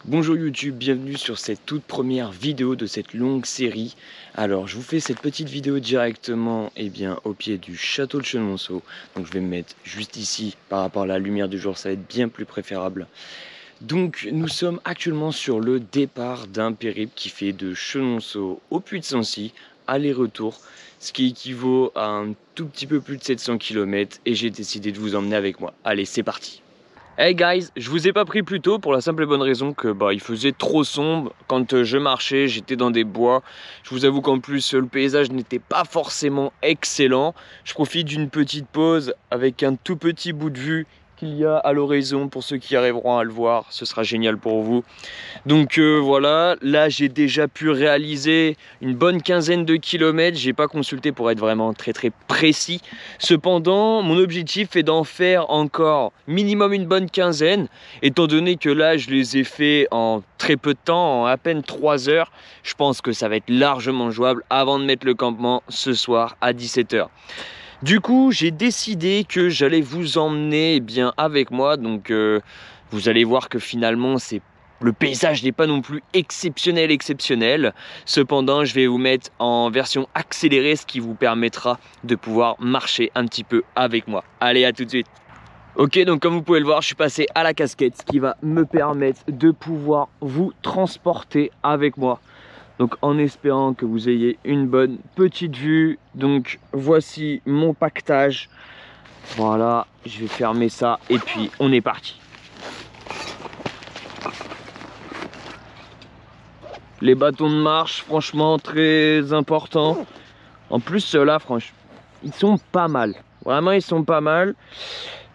Bonjour YouTube, bienvenue sur cette toute première vidéo de cette longue série. Alors je vous fais cette petite vidéo directement au pied du château de Chenonceau. Donc je vais me mettre juste ici par rapport à la lumière du jour, ça va être bien plus préférable. Donc nous sommes actuellement sur le départ d'un périple qui fait de Chenonceau au Puy-de-Sancy, aller-retour, ce qui équivaut à un tout petit peu plus de 700 km et j'ai décidé de vous emmener avec moi. Allez, c'est parti! Hey guys, je vous ai pas pris plus tôt pour la simple et bonne raison que il faisait trop sombre. Quand je marchais, j'étais dans des bois. Je vous avoue qu'en plus le paysage n'était pas forcément excellent. Je profite d'une petite pause avec un tout petit bout de vue qu'il y a à l'horizon. Pour ceux qui arriveront à le voir, ce sera génial pour vous. Donc voilà, là j'ai déjà pu réaliser une bonne quinzaine de kilomètres. J'ai pas consulté pour être vraiment très précis. Cependant, mon objectif est d'en faire encore minimum une bonne quinzaine. Étant donné que là je les ai fait en très peu de temps, en à peine 3 heures, je pense que ça va être largement jouable avant de mettre le campement ce soir à 17 h. Du coup, j'ai décidé que j'allais vous emmener avec moi. Donc, vous allez voir que finalement, le paysage n'est pas non plus exceptionnel. Cependant, je vais vous mettre en version accélérée, ce qui vous permettra de pouvoir marcher un petit peu avec moi. Allez, à tout de suite. Ok, donc comme vous pouvez le voir, je suis passé à la casquette, ce qui va me permettre de pouvoir vous transporter avec moi. Donc en espérant que vous ayez une bonne petite vue. Donc voici mon paquetage. Voilà, je vais fermer ça et puis on est parti. Les bâtons de marche, franchement très importants. En plus ceux-là, franchement, ils sont pas mal. Vraiment, ils sont pas mal.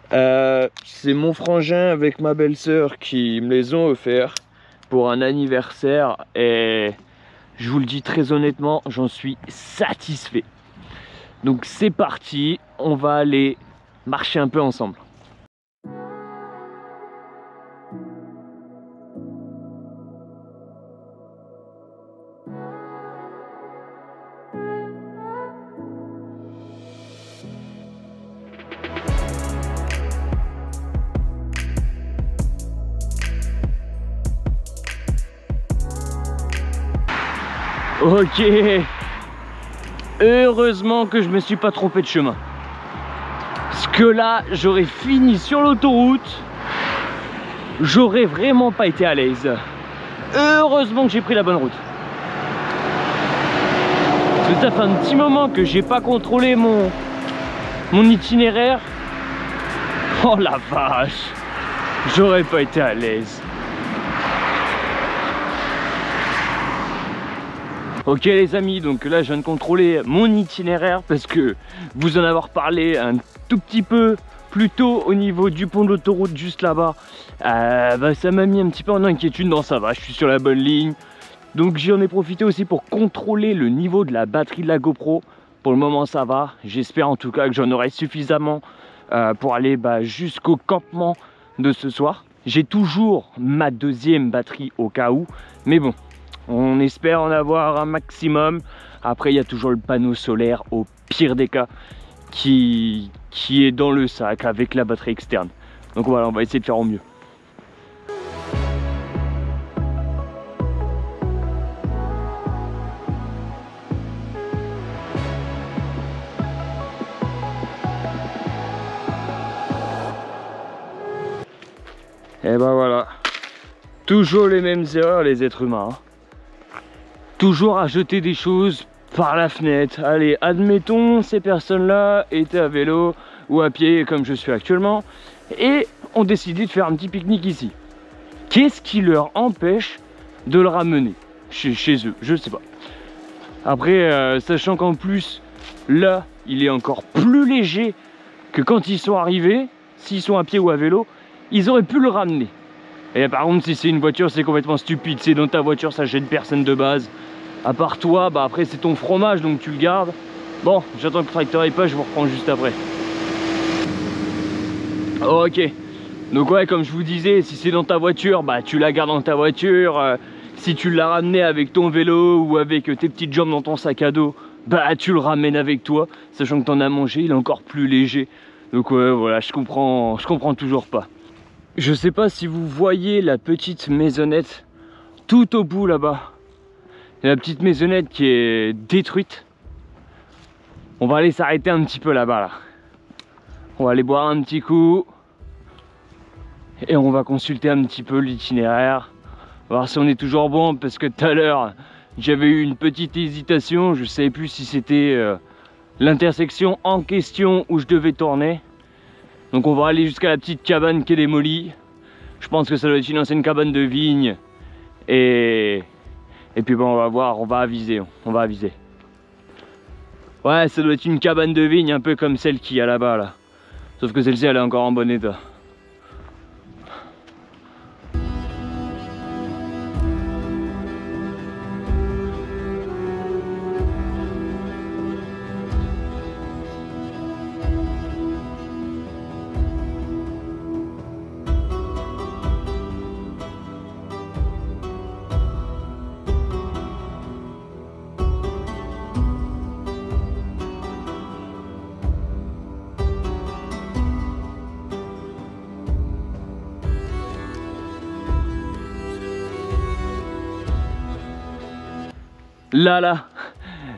C'est mon frangin avec ma belle-sœur qui me les ont offerts pour un anniversaire et je vous le dis très honnêtement, j'en suis satisfait. Donc c'est parti, on va aller marcher un peu ensemble. Ok, heureusement que je me suis pas trompé de chemin. Parce que là, j'aurais fini sur l'autoroute, j'aurais vraiment pas été à l'aise. Heureusement que j'ai pris la bonne route. Parce que ça fait un petit moment que j'ai pas contrôlé mon itinéraire. Oh la vache, j'aurais pas été à l'aise. Ok les amis, donc là je viens de contrôler mon itinéraire parce que vous en avoir parlé un tout petit peu plus tôt au niveau du pont de l'autoroute juste là-bas, ça m'a mis un petit peu en inquiétude. Non, ça va, je suis sur la bonne ligne. Donc j'en ai profité aussi pour contrôler le niveau de la batterie de la GoPro. Pour le moment ça va, j'espère en tout cas que j'en aurai suffisamment pour aller jusqu'au campement de ce soir. J'ai toujours ma deuxième batterie au cas où, mais bon, on espère en avoir un maximum. Après il y a toujours le panneau solaire au pire des cas qui est dans le sac avec la batterie externe. Donc voilà, on va essayer de faire au mieux. Et voilà, toujours les mêmes erreurs les êtres humains, hein. Toujours à jeter des choses par la fenêtre. Allez, admettons ces personnes-là étaient à vélo ou à pied comme je suis actuellement et ont décidé de faire un petit pique-nique ici. Qu'est-ce qui leur empêche de le ramener chez eux? Je sais pas. Après, sachant qu'en plus, là, il est encore plus léger que quand ils sont arrivés. S'ils sont à pied ou à vélo, ils auraient pu le ramener. Et par contre, si c'est une voiture, c'est complètement stupide. C'est dans ta voiture, ça gêne personne de base. À part toi, après c'est ton fromage, donc tu le gardes. Bon, j'attends que le tracteur ait pas, je vous reprends juste après. Ok, donc ouais, comme je vous disais, si c'est dans ta voiture, tu la gardes dans ta voiture. Si tu l'as ramené avec ton vélo ou avec tes petites jambes dans ton sac à dos, tu le ramènes avec toi, sachant que t'en as mangé, il est encore plus léger. Donc ouais, voilà, je comprends toujours pas. Je sais pas si vous voyez la petite maisonnette tout au bout là-bas, il y a la petite maisonnette qui est détruite. On va aller s'arrêter un petit peu là-bas là. On va aller boire un petit coup et on va consulter un petit peu l'itinéraire, voir si on est toujours bon, parce que tout à l'heure j'avais eu une petite hésitation, je ne savais plus si c'était l'intersection en question où je devais tourner. Donc on va aller jusqu'à la petite cabane qui est démolie. Je pense que ça doit être une ancienne cabane de vigne. Et puis bon, on va voir, on va aviser. Ouais, ça doit être une cabane de vigne un peu comme celle qu'il y a là-bas là. Sauf que celle-ci elle est encore en bon état.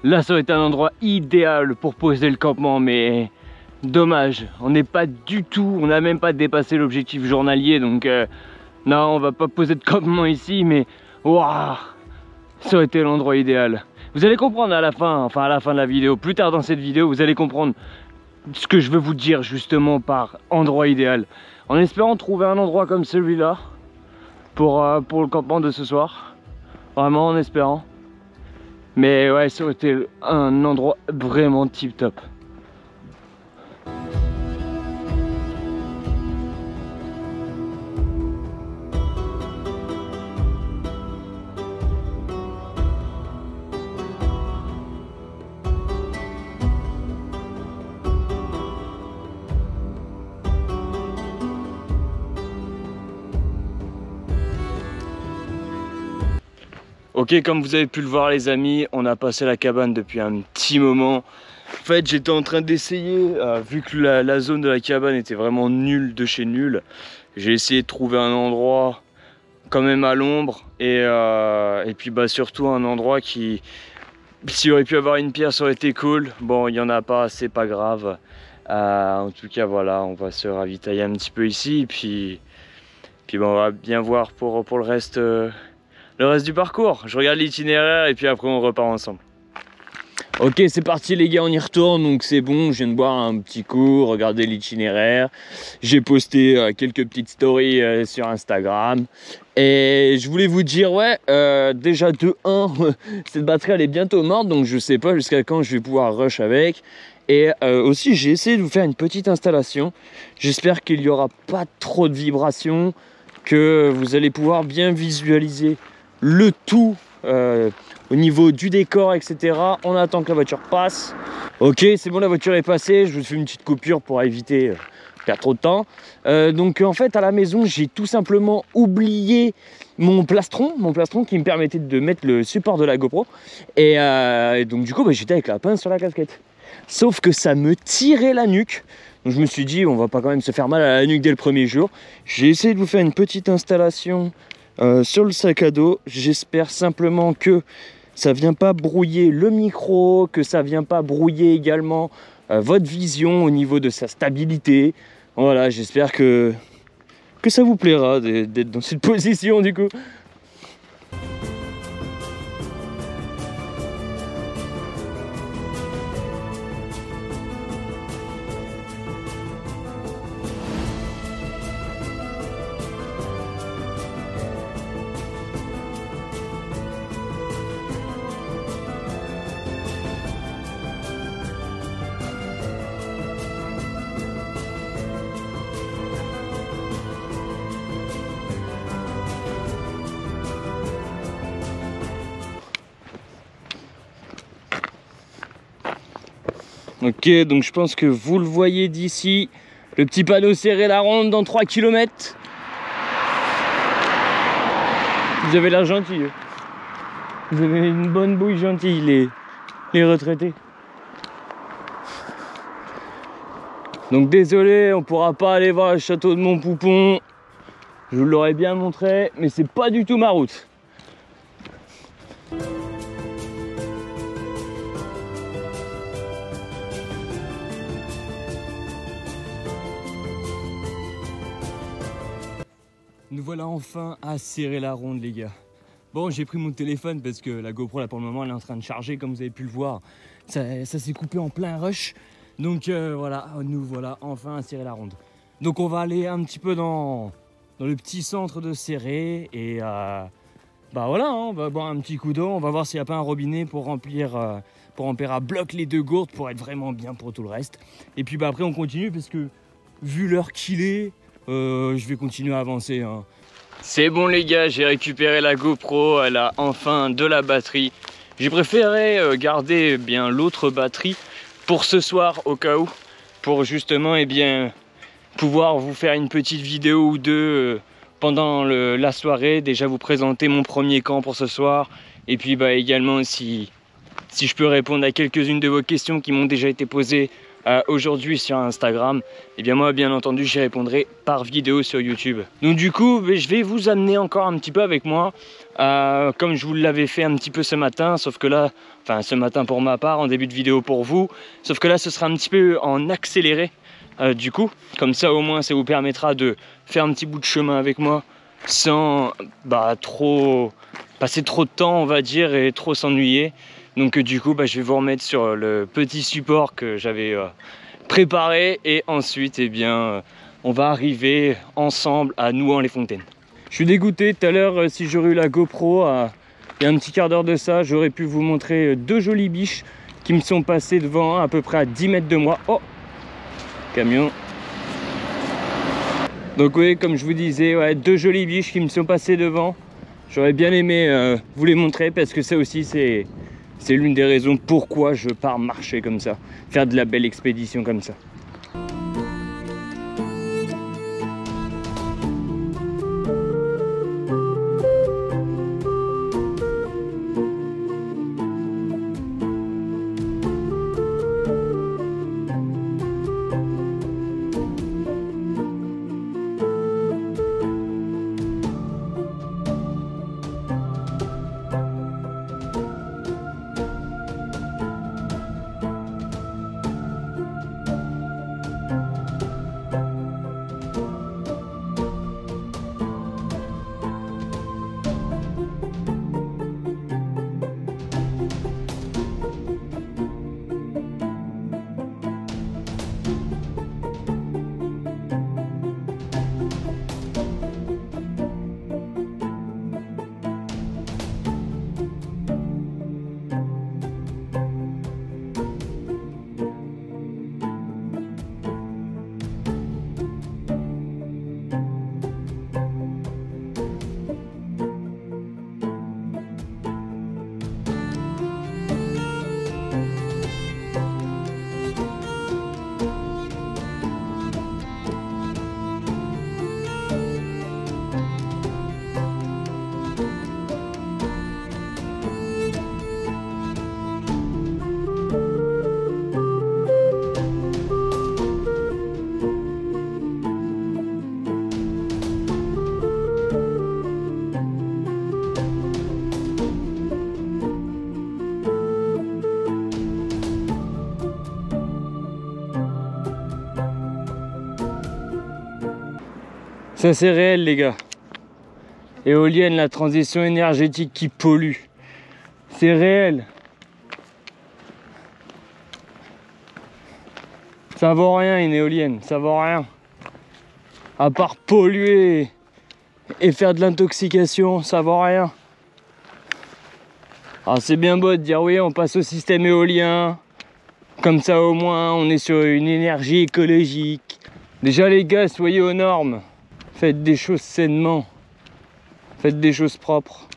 Là ça aurait été un endroit idéal pour poser le campement, mais dommage, on n'est pas du tout, on n'a même pas dépassé l'objectif journalier, donc non, on va pas poser de campement ici, mais waouh, ça aurait été l'endroit idéal. Vous allez comprendre à la fin, enfin à la fin de la vidéo, plus tard dans cette vidéo, vous allez comprendre ce que je veux vous dire justement par endroit idéal, en espérant trouver un endroit comme celui-là pour le campement de ce soir, vraiment en espérant. Mais ouais, ça aurait été un endroit vraiment tip top. Ok, comme vous avez pu le voir les amis, on a passé la cabane depuis un petit moment. En fait, j'étais en train d'essayer, vu que la zone de la cabane était vraiment nulle de chez nul, j'ai essayé de trouver un endroit quand même à l'ombre et puis bah, surtout un endroit qui, s'il aurait pu avoir une pierre, ça aurait été cool. Bon, il n'y en a pas, c'est pas grave. En tout cas, voilà, on va se ravitailler un petit peu ici, puis bon, on va bien voir pour le reste. Le reste du parcours, je regarde l'itinéraire et puis après on repart ensemble. Ok, c'est parti les gars, on y retourne, donc c'est bon, je viens de boire un petit coup, regarder l'itinéraire. J'ai posté quelques petites stories sur Instagram. Et je voulais vous dire, ouais, déjà de 1, cette batterie elle est bientôt morte, donc je sais pas jusqu'à quand je vais pouvoir rush avec. Et aussi j'ai essayé de vous faire une petite installation. J'espère qu'il n'y aura pas trop de vibrations, que vous allez pouvoir bien visualiser le tout au niveau du décor, etc. On attend que la voiture passe. Ok, c'est bon, la voiture est passée. Je vous fais une petite coupure pour éviter perdre trop de temps. Donc en fait à la maison j'ai tout simplement oublié mon plastron qui me permettait de mettre le support de la GoPro. Et donc du coup bah, j'étais avec la pince sur la casquette. Sauf que ça me tirait la nuque. Donc je me suis dit on va pas quand même se faire mal à la nuque dès le premier jour. J'ai essayé de vous faire une petite installation sur le sac à dos. J'espère simplement que ça vient pas brouiller le micro, que ça vient pas brouiller également votre vision au niveau de sa stabilité. Voilà, j'espère que ça vous plaira d'être dans cette position du coup. Ok, donc je pense que vous le voyez d'ici, le petit panneau serré la ronde dans 3 km. Vous avez l'air gentil. Vous avez une bonne bouille gentille, les retraités. Donc désolé, on pourra pas aller voir le château de Montpoupon. Je vous l'aurais bien montré, mais c'est pas du tout ma route. Nous voilà enfin à serrer la ronde, les gars. Bon, j'ai pris mon téléphone parce que la GoPro, là, pour le moment, elle est en train de charger, comme vous avez pu le voir. Ça s'est coupé en plein rush. Donc voilà, nous voilà enfin à serrer la ronde. Donc on va aller un petit peu dans le petit centre de Serré et bah voilà, hein, on va boire un petit coup d'eau. On va voir s'il n'y a pas un robinet pour remplir à bloc les 2 gourdes pour être vraiment bien pour tout le reste. Et puis bah après on continue parce que vu l'heure qu'il est, je vais continuer à avancer, hein. C'est bon les gars, j'ai récupéré la GoPro, elle a enfin de la batterie. J'ai préféré garder bien l'autre batterie pour ce soir au cas où, pour justement pouvoir vous faire une petite vidéo ou deux pendant la soirée, déjà vous présenter mon premier camp pour ce soir, et puis bah également si je peux répondre à quelques-unes de vos questions qui m'ont déjà été posées aujourd'hui sur Instagram, et bien moi bien entendu j'y répondrai par vidéo sur YouTube. Donc du coup je vais vous amener encore un petit peu avec moi, comme je vous l'avais fait un petit peu ce matin, sauf que là, enfin ce matin pour ma part, en début de vidéo pour vous, sauf que là ce sera un petit peu en accéléré. Du coup, comme ça au moins ça vous permettra de faire un petit bout de chemin avec moi sans passer trop de temps on va dire et trop s'ennuyer. Donc du coup je vais vous remettre sur le petit support que j'avais préparé et ensuite on va arriver ensemble à Nouan-les-Fontaines. Je suis dégoûté, tout à l'heure si j'aurais eu la GoPro il y a un petit quart d'heure de ça, j'aurais pu vous montrer 2 jolies biches qui me sont passées devant à peu près à 10 mètres de moi. Oh, camion. Donc oui, comme je vous disais, ouais, 2 jolies biches qui me sont passées devant. J'aurais bien aimé vous les montrer parce que ça aussi c'est l'une des raisons pourquoi je pars marcher comme ça, faire de la belle expédition comme ça. Ça c'est réel les gars. Éolienne, la transition énergétique qui pollue. C'est réel. Ça vaut rien une éolienne, ça vaut rien. À part polluer et faire de l'intoxication, ça vaut rien. Alors c'est bien beau de dire oui on passe au système éolien. Comme ça au moins on est sur une énergie écologique. Déjà les gars, soyez aux normes. Faites des choses sainement. Faites des choses propres.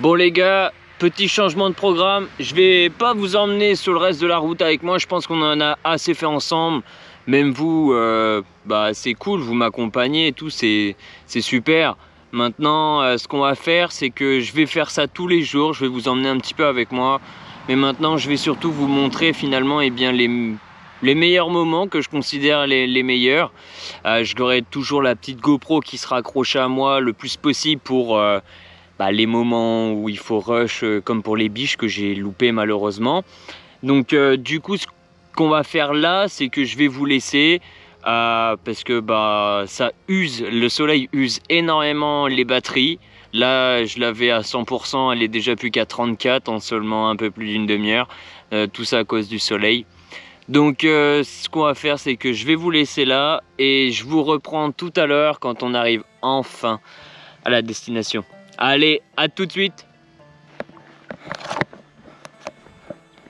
Bon les gars, petit changement de programme, je vais pas vous emmener sur le reste de la route avec moi, je pense qu'on en a assez fait ensemble. Même vous, c'est cool, vous m'accompagnez et tout, c'est super. Maintenant, ce qu'on va faire, c'est que je vais faire ça tous les jours. Je vais vous emmener un petit peu avec moi. Mais maintenant, je vais surtout vous montrer finalement les meilleurs moments que je considère les meilleurs. J'aurai toujours la petite GoPro qui sera accrochée à moi le plus possible pour les moments où il faut rush, comme pour les biches que j'ai loupé malheureusement. Donc du coup, ce qu'on va faire là, c'est que je vais vous laisser parce que ça use, le soleil use énormément les batteries. Là, je l'avais à 100%, elle est déjà plus qu'à 34 en seulement un peu plus d'une demi-heure. Tout ça à cause du soleil. Donc ce qu'on va faire, c'est que je vais vous laisser là et je vous reprends tout à l'heure quand on arrive enfin à la destination. Allez, à tout de suite.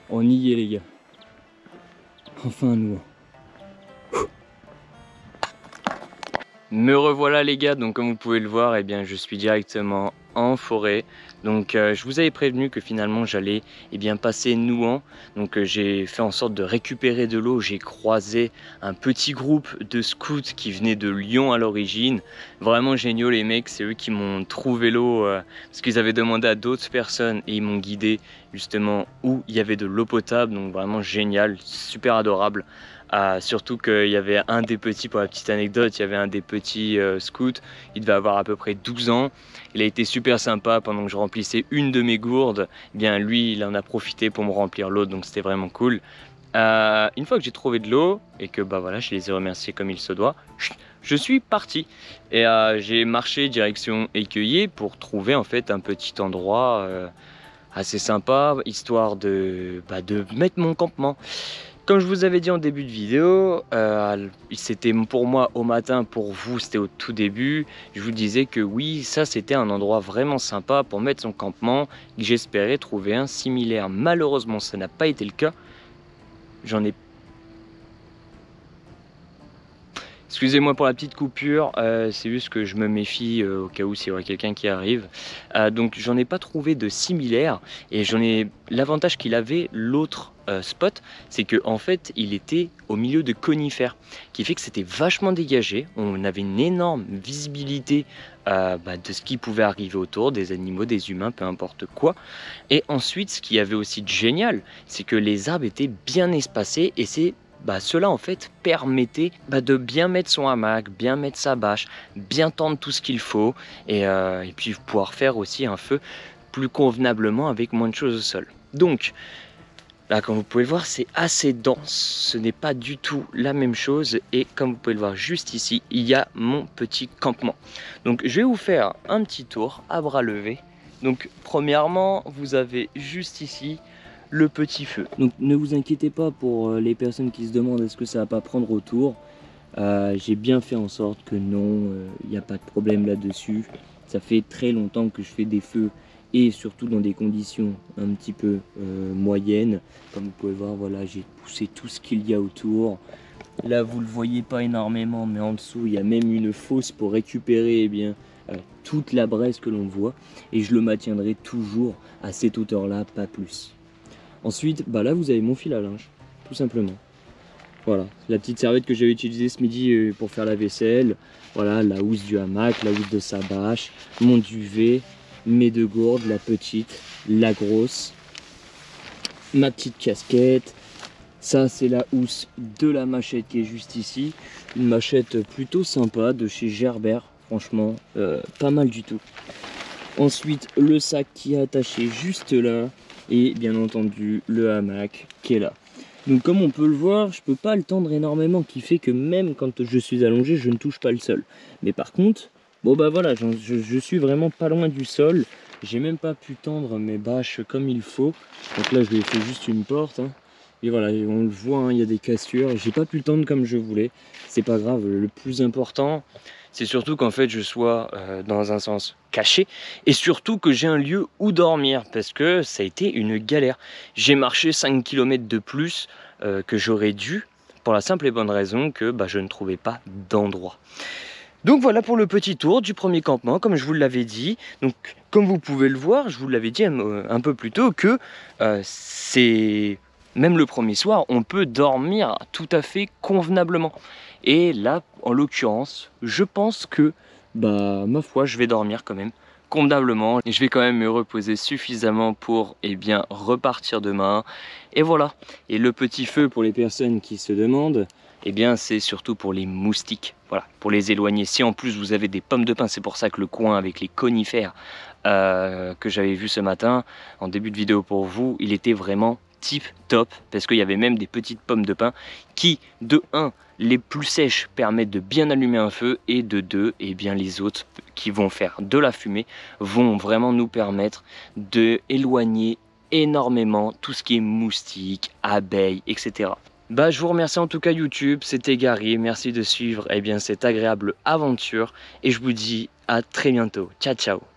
On y est les gars. Enfin nous. Me revoilà les gars, donc comme vous pouvez le voir, je suis directement en forêt. Donc je vous avais prévenu que finalement j'allais passer Nouan. Donc j'ai fait en sorte de récupérer de l'eau. J'ai croisé un petit groupe de scouts qui venaient de Lyon à l'origine. Vraiment géniaux les mecs, c'est eux qui m'ont trouvé l'eau parce qu'ils avaient demandé à d'autres personnes et ils m'ont guidé justement où il y avait de l'eau potable. Donc vraiment génial, super adorable. Surtout qu'il y avait un des petits, pour la petite anecdote, il y avait un des petits scouts, il devait avoir à peu près 12 ans. Il a été super sympa pendant que je remplissais une de mes gourdes. Lui, il en a profité pour me remplir l'autre, donc c'était vraiment cool. Une fois que j'ai trouvé de l'eau et que voilà, je les ai remerciés comme il se doit, je suis parti et j'ai marché direction Écueillé pour trouver en fait un petit endroit assez sympa, histoire de mettre mon campement. Comme je vous avais dit en début de vidéo, c'était pour moi au matin, pour vous c'était au tout début. Je vous disais que oui, ça c'était un endroit vraiment sympa pour mettre son campement. J'espérais trouver un similaire. Malheureusement, ça n'a pas été le cas. J'en ai... Excusez-moi pour la petite coupure, c'est juste que je me méfie au cas où s'il y aurait quelqu'un qui arrive. Donc j'en ai pas trouvé de similaire et l'avantage qu'il avait l'autre spot, c'est que en fait il était au milieu de conifères, qui fait que c'était vachement dégagé. On avait une énorme visibilité de ce qui pouvait arriver autour, des animaux, des humains, peu importe quoi. Et ensuite, ce qui y avait aussi de génial, c'est que les arbres étaient bien espacés et cela en fait permettait de bien mettre son hamac, bien mettre sa bâche, bien tendre tout ce qu'il faut et puis pouvoir faire aussi un feu plus convenablement avec moins de choses au sol. Donc là, comme vous pouvez le voir, c'est assez dense, ce n'est pas du tout la même chose et comme vous pouvez le voir juste ici, il y a mon petit campement. Donc je vais vous faire un petit tour à bras levés. Donc premièrement, vous avez juste ici le petit feu. Donc ne vous inquiétez pas pour les personnes qui se demandent est-ce que ça va pas prendre autour. J'ai bien fait en sorte que non, il n'y a pas de problème là-dessus. Ça fait très longtemps que je fais des feux et surtout dans des conditions un petit peu moyennes. Comme vous pouvez voir, voilà, j'ai poussé tout ce qu'il y a autour. Là, vous le voyez pas énormément, mais en dessous, il y a même une fosse pour récupérer toute la braise que l'on voit. Et je le maintiendrai toujours à cette hauteur-là, pas plus. Ensuite, là vous avez mon fil à linge, tout simplement. Voilà, la petite serviette que j'avais utilisée ce midi pour faire la vaisselle. Voilà, la housse du hamac, la housse de sa bâche, mon duvet, mes deux gourdes, la petite, la grosse, ma petite casquette. Ça, c'est la housse de la machette qui est juste ici. Une machette plutôt sympa de chez Gerber, franchement, pas mal du tout. Ensuite, le sac qui est attaché juste là. Et bien entendu le hamac qui est là. Donc comme on peut le voir, je peux pas le tendre énormément, qui fait que même quand je suis allongé, je ne touche pas le sol. Mais par contre, voilà, je suis vraiment pas loin du sol. J'ai même pas pu tendre mes bâches comme il faut. Donc là je lui ai fait juste une porte. Et voilà, on le voit, il y a des cassures. J'ai pas pu le tendre comme je voulais. C'est pas grave, le plus important, c'est surtout qu'en fait je sois dans un sens caché et surtout que j'ai un lieu où dormir parce que ça a été une galère. J'ai marché 5 km de plus que j'aurais dû pour la simple et bonne raison que je ne trouvais pas d'endroit. Donc voilà pour le petit tour du premier campement, comme je vous l'avais dit. Donc comme vous pouvez le voir, je vous l'avais dit un peu plus tôt que c'est... Même le premier soir, on peut dormir tout à fait convenablement. Et là, en l'occurrence, je pense que bah ma foi je vais dormir quand même convenablement et je vais quand même me reposer suffisamment pour repartir demain. Et voilà. Et le petit feu, pour les personnes qui se demandent, c'est surtout pour les moustiques, voilà, pour les éloigner. Si en plus vous avez des pommes de pin, c'est pour ça que le coin avec les conifères que j'avais vu ce matin en début de vidéo pour vous, il était vraiment tip top, parce qu'il y avait même des petites pommes de pin qui, de 1, les plus sèches permettent de bien allumer un feu, et de 2, les autres qui vont faire de la fumée vont vraiment nous permettre de éloigner énormément tout ce qui est moustiques, abeilles, etc. Bah, je vous remercie en tout cas YouTube, c'était Gary, merci de suivre cette agréable aventure et je vous dis à très bientôt. Ciao ciao.